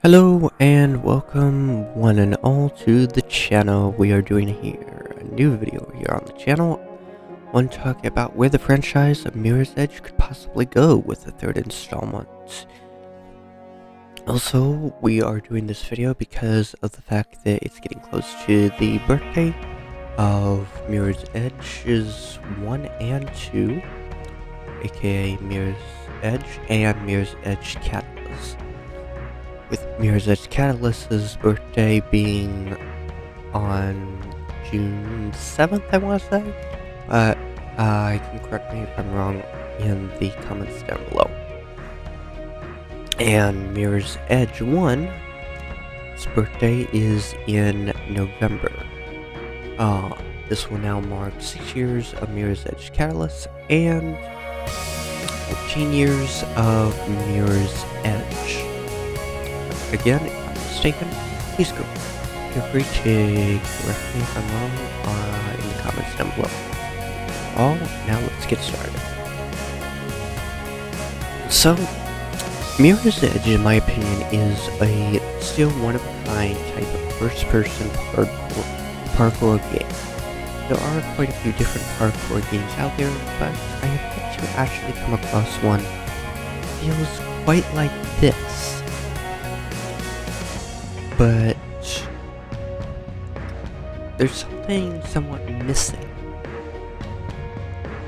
Hello and welcome one and all to the channel. We are doing here a new video here on the channel. I want to talk about where the franchise of Mirror's Edge could possibly go with the third installment. Also, we are doing this video because of the fact that it's getting close to the birthday of Mirror's Edge's 1 and 2, aka Mirror's Edge and Mirror's Edge Catalyst. With Mirror's Edge Catalyst's birthday being on June 7th, I want to say. You can correct me if I'm wrong in the comments down below. And Mirror's Edge 1's birthday is in November. This will now mark 6 years of Mirror's Edge Catalyst and 14 years of Mirror's Edge. Again, if I'm mistaken, please feel free to correct me if I'm wrong in the comments down below. Now let's get started. So, Mirror's Edge, in my opinion, is a still one-of-a-kind type of first-person parkour game. There are quite a few different parkour games out there, but I have yet to actually come across one that feels quite like this. But there's something somewhat missing,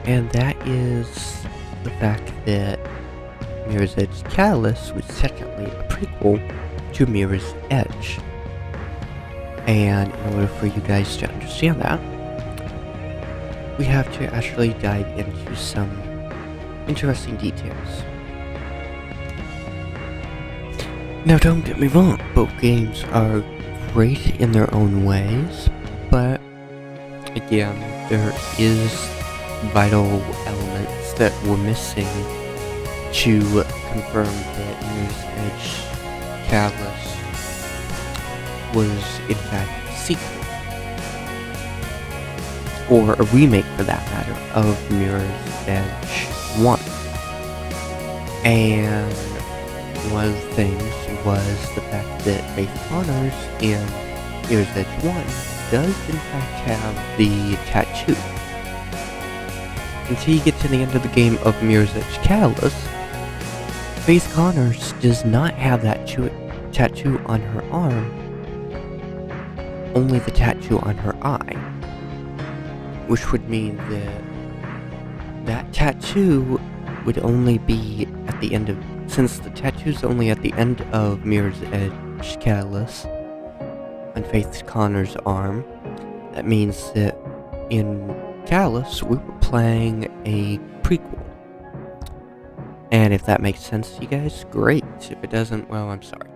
and that is the fact that Mirror's Edge Catalyst was technically a prequel to Mirror's Edge. And in order for you guys to understand that, we have to actually dive into some interesting details. Now, don't get me wrong, both games are great in their own ways, but again, there is vital elements that were missing to confirm that Mirror's Edge Catalyst was in fact a sequel, or a remake for that matter, of Mirror's Edge 1. And one of the things was the fact that Faith Connors in Mirror's Edge 1 does in fact have the tattoo. Until you get to the end of the game of Mirror's Edge Catalyst, Faith Connors does not have that tattoo on her arm, only the tattoo on her eye. Which would mean that that tattoo would only be at the end of, since the tattoo's only at the end of Mirror's Edge Catalyst on Faith Connor's arm, that means that in Catalyst we were playing a prequel. And if that makes sense to you guys, great. If it doesn't, well, I'm sorry.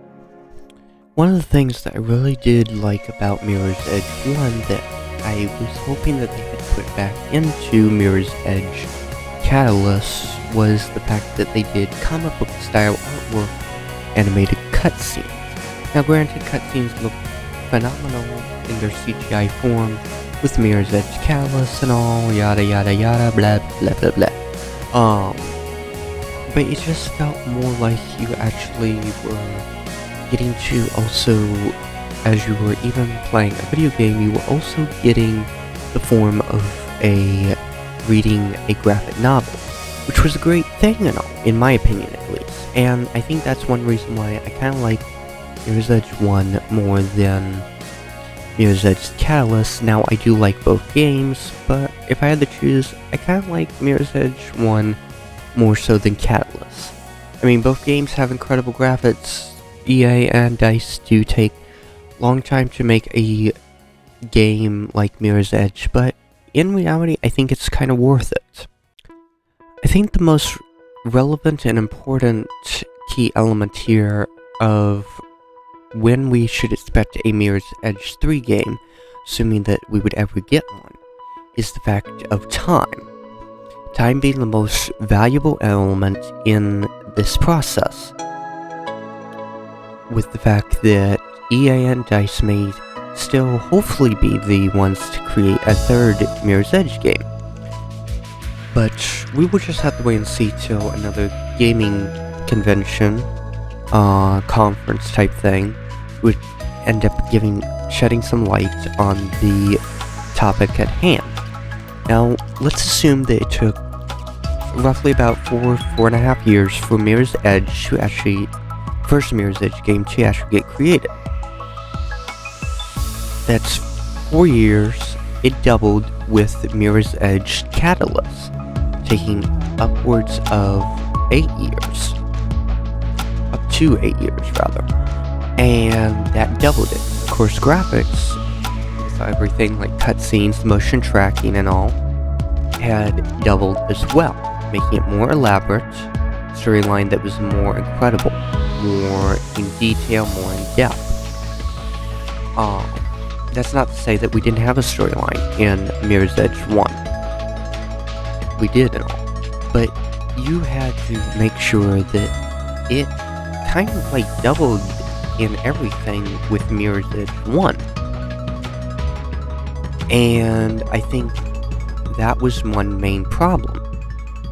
One of the things that I really did like about Mirror's Edge 1 that I was hoping that they could put back into Mirror's Edge Catalyst was the fact that they did comic book style artwork animated cutscenes. Now granted, cutscenes look phenomenal in their CGI form with Mirror's Edge Catalyst and all, yada yada yada, blah blah blah blah. But it just felt more like you actually were getting to also, as you were even playing a video game, you were also getting the form of reading a graphic novel, which was a great thing and all, in my opinion at least. And I think that's one reason why I kind of like Mirror's Edge 1 more than Mirror's Edge Catalyst. Now, I do like both games, but if I had to choose, I kind of like Mirror's Edge 1 more so than Catalyst. I mean, both games have incredible graphics. EA and DICE do take a long time to make a game like Mirror's Edge, but in reality, I think it's kind of worth it. I think the most relevant and important key element here of when we should expect a Mirror's Edge 3 game, assuming that we would ever get one, is the fact of time. Time being the most valuable element in this process, with the fact that EA and DICE may still hopefully be the ones to create a third Mirror's Edge game. But we will just have to wait and see till another gaming convention conference type thing would end up shedding some light on the topic at hand. Now, let's assume that it took roughly about 4.5 years for Mirror's Edge to actually, first Mirror's Edge game to actually get created. That's 4 years. It doubled with Mirror's Edge Catalyst, taking upwards of 8 years. Up to 8 years, rather. And that doubled it. Of course, graphics, with everything like cutscenes, motion tracking, and all, had doubled as well, making it more elaborate, storyline that was more incredible, more in detail, more in depth. That's not to say that we didn't have a storyline in Mirror's Edge 1. We did and all. But you had to make sure that it kind of like doubled in everything with Mirror's Edge 1. And I think that was one main problem.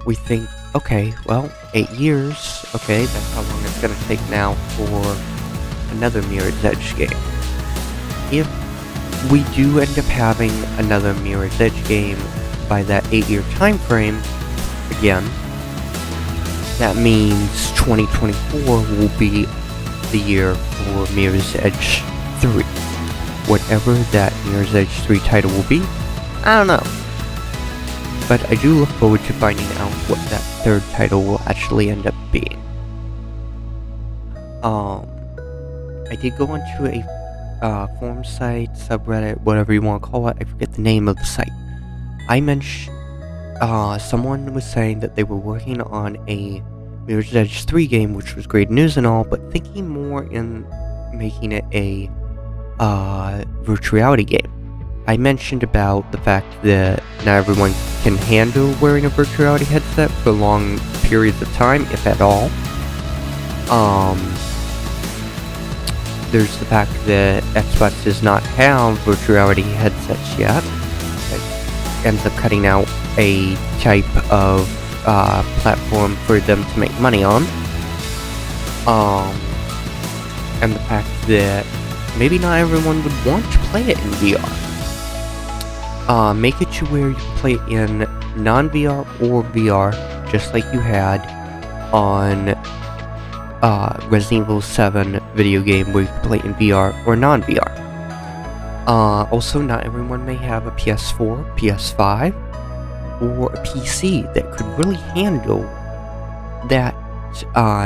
We think, okay, well, 8 years, okay, that's how long it's gonna take now for another Mirror's Edge game. If we do end up having another Mirror's Edge game by that 8-year time frame, again, that means 2024 will be the year for Mirror's Edge 3. Whatever that Mirror's Edge 3 title will be, I don't know. But I do look forward to finding out what that third title will actually end up being. I did go onto a forum site, subreddit, whatever you want to call it. I forget the name of the site. I mentioned someone was saying that they were working on a Mirror's Edge 3 game, which was great news and all, but thinking more in making it a virtual reality game. I mentioned about the fact that not everyone can handle wearing a virtual reality headset for long periods of time, if at all. There's the fact that Xbox does not have virtual reality headsets yet. It ends up cutting out a type of platform for them to make money on. And the fact that maybe not everyone would want to play it in VR. Make it to where you can play it in non-VR or VR, just like you had on Resident Evil 7 video game where you can play in VR or non-VR. Also, not everyone may have a PS4, PS5, or a PC that could really handle that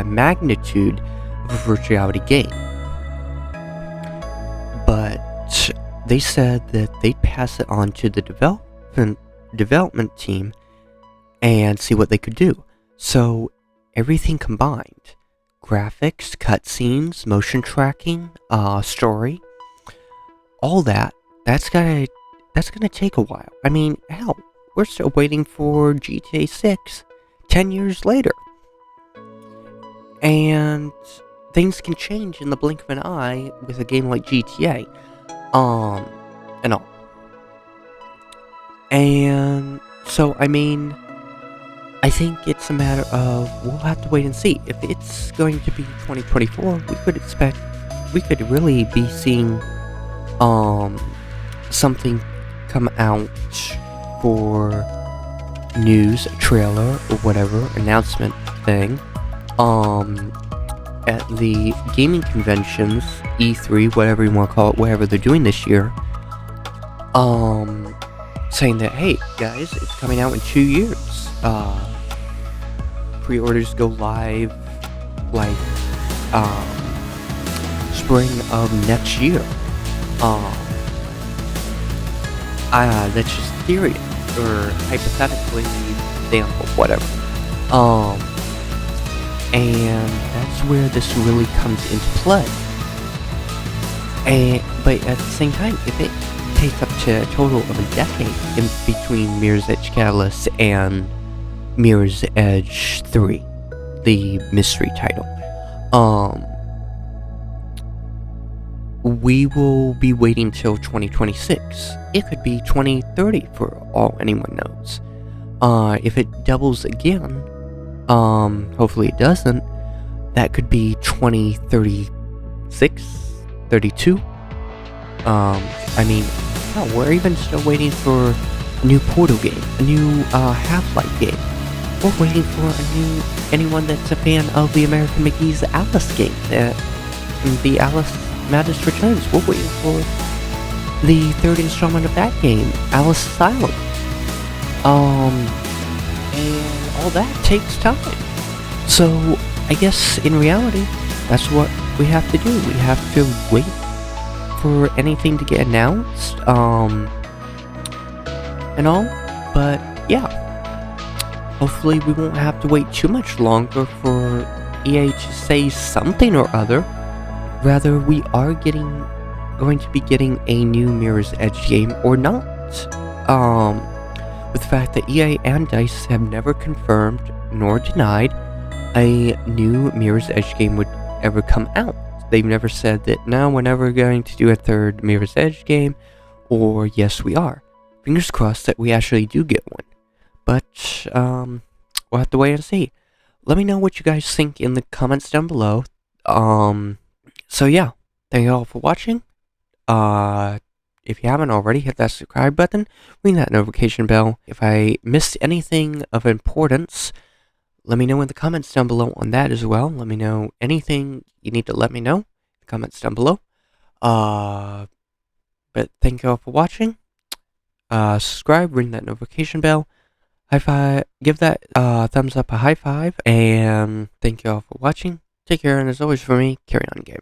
magnitude of a virtual reality game. But they said that they'd pass it on to the development team and see what they could do. So everything combined, graphics, cutscenes, motion tracking, story, all that's gonna take a while. I mean, hell, we're still waiting for GTA 6 10 years later. And things can change in the blink of an eye with a game like GTA. And all. And so, I mean, I think it's a matter of we'll have to wait and see. If it's going to be 2024, we could really be seeing something come out for news, trailer, or whatever, announcement thing, at the gaming conventions, E3, whatever you want to call it, whatever they're doing this year, saying that, hey, guys, it's coming out in 2 years. Pre-orders go live, like, spring of next year. That's just theory, or hypothetically example, whatever. And that's where this really comes into play. But at the same time, if it takes up to a total of a decade in between Mirror's Edge Catalyst and Mirror's Edge 3, the mystery title, we will be waiting till 2026. It could be 2030 for all anyone knows. If it doubles again, hopefully it doesn't, that could be 2036, 32. I mean, hell, we're even still waiting for a new Portal game, a new Half-Life game. We're waiting for anyone that's a fan of the American McGee's Alice game, the Alice Madness Returns. We're waiting for the third installment of that game, Alice Asylum. And all that takes time. So, I guess in reality, that's what we have to do. We have to wait for anything to get announced, and all. But, yeah. Hopefully we won't have to wait too much longer for EA to say something or other. Rather, we are going to be getting a new Mirror's Edge game, or not. With the fact that EA and DICE have never confirmed nor denied a new Mirror's Edge game would ever come out. They've never said that, no, we're never going to do a third Mirror's Edge game, or yes, we are. Fingers crossed that we actually do get one. But, we'll have to wait and see. Let me know what you guys think in the comments down below. So yeah, thank you all for watching. If you haven't already, hit that subscribe button, ring that notification bell. If I missed anything of importance, let me know in the comments down below on that as well. Let me know anything you need to let me know in the comments down below. But thank you all for watching. Subscribe, ring that notification bell. High five, give that thumbs up a high five, and thank you all for watching. Take care, and as always for me, carry on gaming.